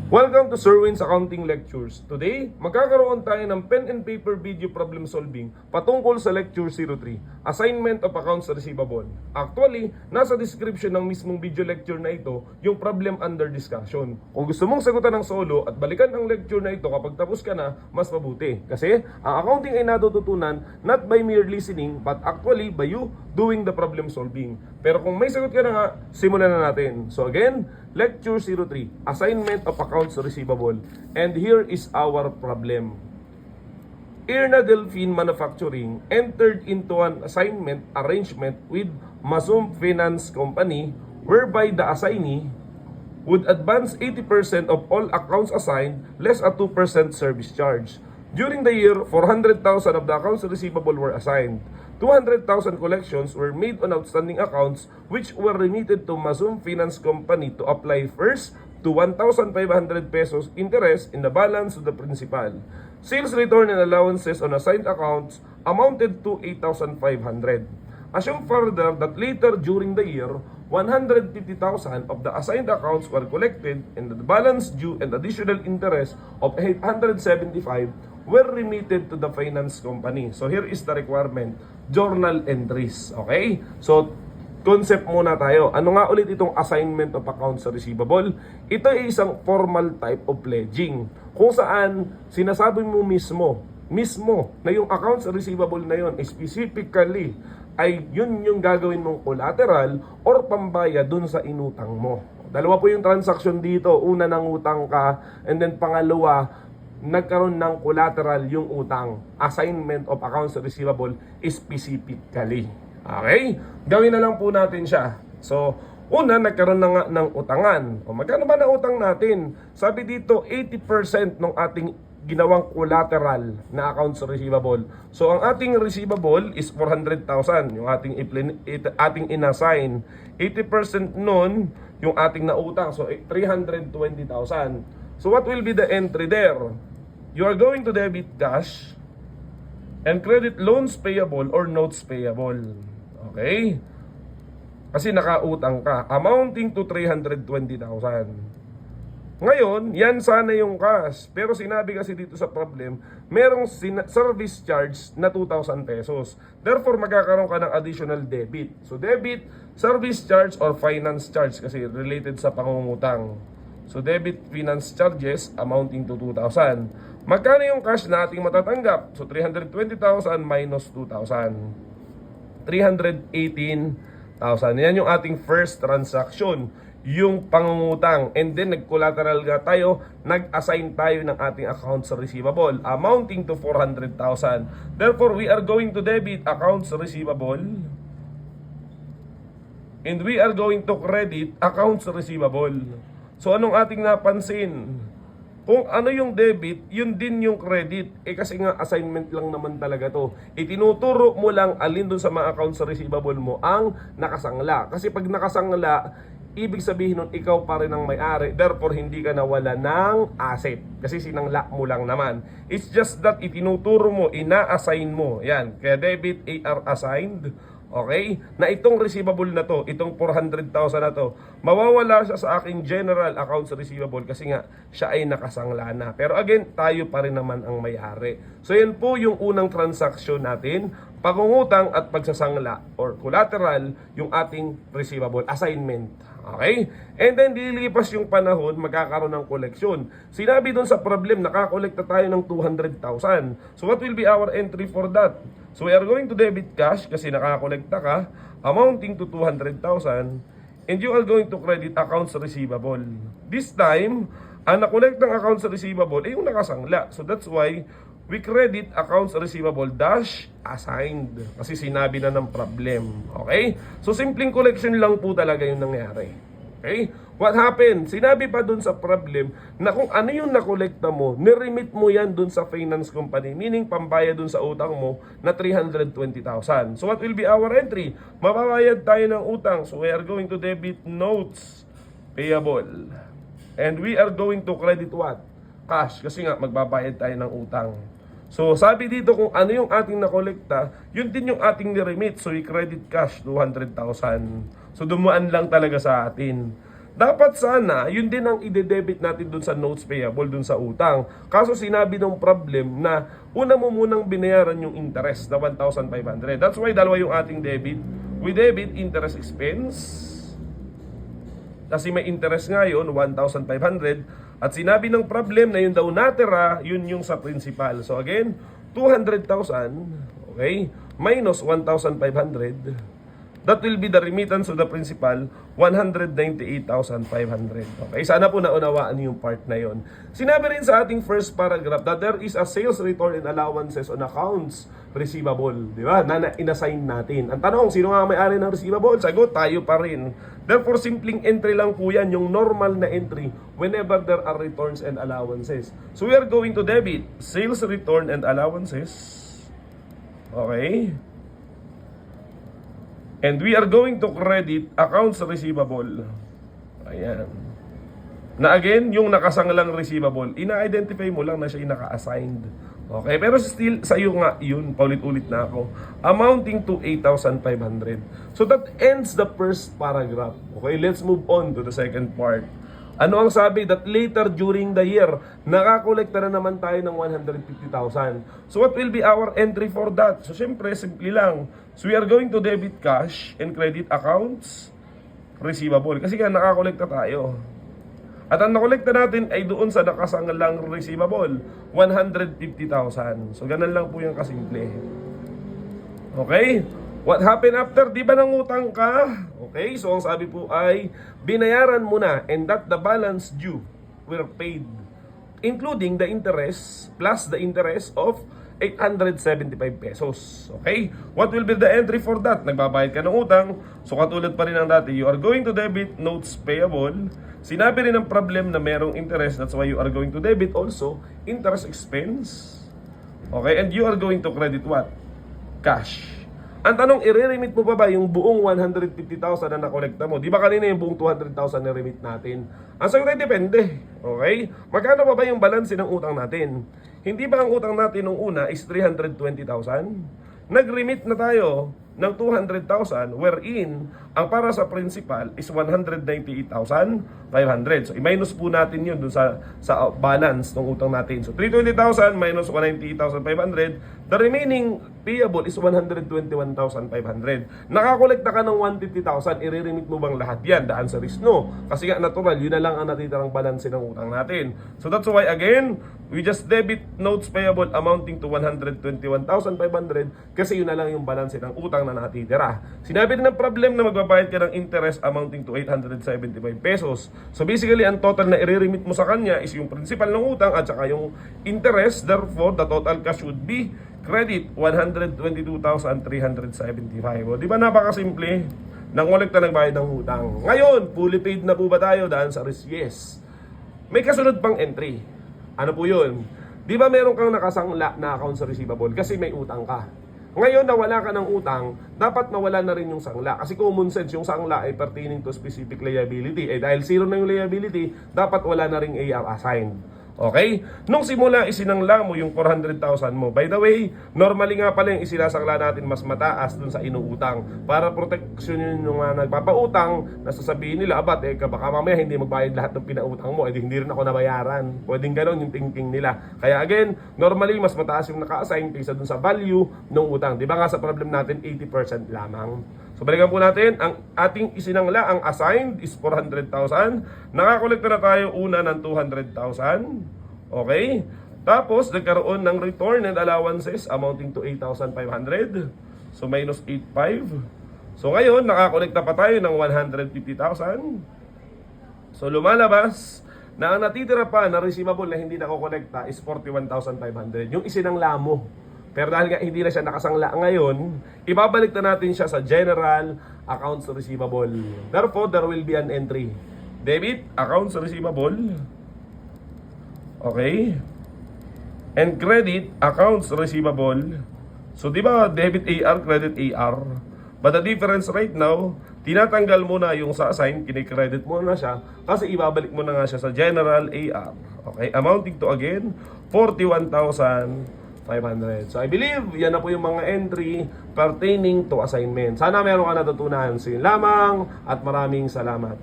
Welcome to Sir Win's Accounting Lectures. Today, magkakaroon tayo ng pen and paper video problem solving patungkol sa Lecture 03, Assignment of Accounts Receivable. Actually, nasa description ng mismong video lecture na ito yung problem under discussion. Kung gusto mong sagutan ng solo at balikan ang lecture na ito kapag tapos ka na, mas mabuti. Kasi ang accounting ay natututunan not by mere listening but actually by you doing the problem solving. Pero kung may sagot ka na nga, simulan na natin. So again, Lecture 03, Assignment of Accounts Receivable. And here is our problem. Irna Delphine Manufacturing entered into an assignment arrangement with Masum Finance Company whereby the assignee would advance 80% of all accounts assigned less a 2% service charge. During the year, 400,000 of the accounts receivable were assigned. 200,000 collections were made on outstanding accounts which were remitted to Masum Finance Company to apply first to 1,500 pesos interest in the balance of the principal. Sales return and allowances on assigned accounts amounted to 8,500. Assume further that later during the year, 150,000 of the assigned accounts were collected and the balance due and additional interest of 875 were remitted to the finance company. So here is the requirement, journal entries. Okay? So concept muna tayo. Ano nga ulit itong assignment of accounts receivable? Ito ay isang formal type of pledging kung saan sinasabi mo mismo na yung accounts receivable na yon specifically ay yun yung gagawin mong collateral or pambaya dun sa inutang mo. Dalawa po yung transaction dito. Una, nangutang ka, and then pangalawa, nagkaroon ng collateral yung utang. Assignment of accounts receivable specifically. Okay? Gawin na lang po natin siya. So, una, nagkaroon na nga ng utangan. O magkano ba na utang natin? Sabi dito, 80% ng ating ginawang collateral na accounts receivable. So, ang ating receivable is 400,000. Yung ating inassign. 80% nun, yung ating nautang. So, 320,000. So, what will be the entry there? You are going to debit cash and credit loans payable or notes payable. Okay? Kasi nakautang ka. Amounting to 320,000. Ngayon, yan sana yung cash. Pero sinabi kasi dito sa problem, merong service charge na 2,000 pesos. Therefore, magkakaroon ka ng additional debit. So, debit, service charge, or finance charge kasi related sa pangungutang. So, debit finance charges amounting to 2,000. Magkano yung cash na ating matatanggap? So, 320,000 minus 2,000. 318,000. Yan yung ating first transaction, yung pangungutang. And then nag-collateral nga tayo, nag-assign tayo ng ating accounts receivable amounting to 400,000. Therefore, we are going to debit accounts receivable and we are going to credit accounts receivable. So anong ating napansin? Kung ano yung debit, yun din yung credit. Kasi nga assignment lang naman talaga to. Itinuturo mo lang alin dun sa mga accounts receivable mo ang nakasangla. Kasi pag nakasangla, ibig sabihin nun, ikaw pa rin ang may-ari. Therefore, hindi ka nawala ng asset. Kasi sinangla mo lang naman. It's just that itinuturo mo, ina-assign mo. Yan. Kaya debit, AR assigned. Okay? Na itong receivable na to, itong 400,000 na to, mawawala siya sa aking general accounts receivable kasi nga siya ay nakasangla na. Pero again, tayo pa rin naman ang may-ari. So yan po yung unang transaction natin, pangungutang at pagsasangla or collateral yung ating receivable assignment. Okay? And then lilipas yung panahon, magkakaroon ng koleksyon. Sinabi dun sa problem, nakakolekta tayo ng 200,000. So what will be our entry for that? So we are going to debit cash kasi nakakolekta ka, amounting to 200,000, and you are going to credit accounts receivable. This time, ang nakolektang accounts receivable ay yung nakasangla. So that's why we credit accounts receivable dash assigned. Kasi sinabi na ng problem. Okay? So simpleng collection lang po talaga yung nangyari. Okay? What happened? Sinabi pa dun sa problem na kung ano yung nakolekta mo, niremit mo yan dun sa finance company. Meaning, pambayad dun sa utang mo na 320,000. So what will be our entry? Mababayad tayo ng utang. So we are going to debit notes payable. And we are going to credit what? Cash. Kasi nga, magbabayad tayo ng utang. So sabi dito kung ano yung ating nakolekta, yun din yung ating niremit. So we credit cash 200,000. So dumuan lang talaga sa atin. dapat sana, yun din ang ide-debit natin dun sa notes payable, dun sa utang. Kaso sinabi ng problem na una mo munang binayaran yung interest na 1,500. That's why dalawa yung ating debit. We debit interest expense. Kasi may interest nga yun, 1,500. At sinabi ng problem na yun daw natira, yun yung sa principal. So again, 200,000, okay, minus 1,500. That will be the remittance of the principal, 198,500. Okay, sana po naunawaan yung part na yon. Sinabi rin sa ating first paragraph that there is a sales return and allowances on accounts receivable, di ba? Na inassign natin. Ang tanong, sino nga may-ari ng receivable? Sagot, tayo pa rin. Therefore, simpleng entry lang po yan, yung normal na entry whenever there are returns and allowances. So we are going to debit sales return and allowances. Okay? And we are going to credit accounts receivable. Ayan. Na again, yung nakasanglang receivable, ina-identify mo lang na siya yung naka-assigned. Okay, pero still, sa'yo nga yun, paulit-ulit na ako, amounting to 8,500. So that ends the first paragraph. Okay, let's move on to the second part. Ano ang sabi? That later during the year, nakakolekta na naman tayo ng 150,000. So what will be our entry for that? So syempre, simple lang. So we are going to debit cash and credit accounts receivable. Kasi nga nakakolekta tayo. At ang nakolekta natin ay doon sa nakasanglang receivable, 150,000. So ganun lang po yung kasimple. Okay? What happened after? Di ba nangutang ka? Okay, so ang sabi po ay binayaran mo na and that the balance due were paid, including the interest plus the interest of 875 pesos. Okay? What will be the entry for that? Nagbabayad ka ng utang. So katulad pa rin ng dati, you are going to debit notes payable. Sinabi rin ng problem na merong interest. That's why you are going to debit also interest expense. Okay? And you are going to credit what? Cash. Ang tanong, i-remit mo pa ba yung buong 150,000 na nakolekta mo? Di ba kanina yung buong 200,000 na remit natin? Ang sagot ay depende. Okay? Magkano pa ba yung balance ng utang natin? Hindi ba ang utang natin nung una is 320,000? Nag-remit na tayo ng 200,000 wherein ang para sa principal is 198,500. So i-minus po natin yun dun sa balance ng utang natin. So 320,000 minus 198,500, the remaining payable is 121,500. Nakakolekta ka ng 150,000, i-remit mo bang lahat yan? Daan sa risk, no? Kasi nga natural, yun na lang ang natitirang balance ng utang natin. So that's why again, we just debit notes payable amounting to 121,500 kasi yun na lang yung balance ng utang na natitira. Sinabi din ng problem na magbabayad ka ng interest amounting to 875 pesos. So basically, ang total na i-remit mo sa kanya is yung principal ng utang at saka yung interest. Therefore, the total cash would be credit 122,375. O, di ba napakasimple? Nangolekta nagbayad ng utang. Ngayon, fully paid na po ba tayo dahil sa risk? Yes. May kasunod pang entry. Ano po yun? Di ba meron kang nakasangla na account sa receivable kasi may utang ka? Ngayon na wala ka ng utang, dapat mawala na rin yung sangla. Kasi common sense, yung sangla ay pertaining to specific liability. Eh dahil zero na yung liability, dapat wala na ring AR assigned. Okay? Nung simula isinangla mo yung 400,000 mo. By the way, normally nga pala yung isinasangla natin mas mataas dun sa inuutang. Para protection yun yung nagpapautang, nasasabihin nila, abat, baka mamaya hindi magbayad lahat ng pinautang mo, hindi rin ako nabayaran. Pwedeng ganon yung thinking nila. Kaya again, normally mas mataas yung naka-assign kaysa dun sa value ng utang. Di ba nga sa problem natin, 80% lamang. So balikan po natin, ang ating isinangla, ang assigned is 400,000. Nakakolekta na tayo una ng 200,000. Okay? Tapos, nagkaroon ng return and allowances amounting to 8,500. So minus 8,500. So ngayon, nakakolekta pa tayo ng 150,000. So lumalabas na ang natitira pa na receivable na hindi nakokolekta is 41,500. Yung isinangla mo. Pero dahil nga hindi na siya nakasangla ngayon, ibabalik na natin siya sa general accounts receivable. Therefore, there will be an entry. Debit, accounts receivable. Okay? And credit, accounts receivable. So, di ba, debit AR, credit AR. But the difference right now, tinatanggal mo na yung sa assign, kinikredit mo na siya, kasi ibabalik mo na nga siya sa general AR. Okay? Amounting to again, 41,500. So I believe yan na po yung mga entry pertaining to assignment. Sana meron ka natutunan. So yun lamang at maraming salamat.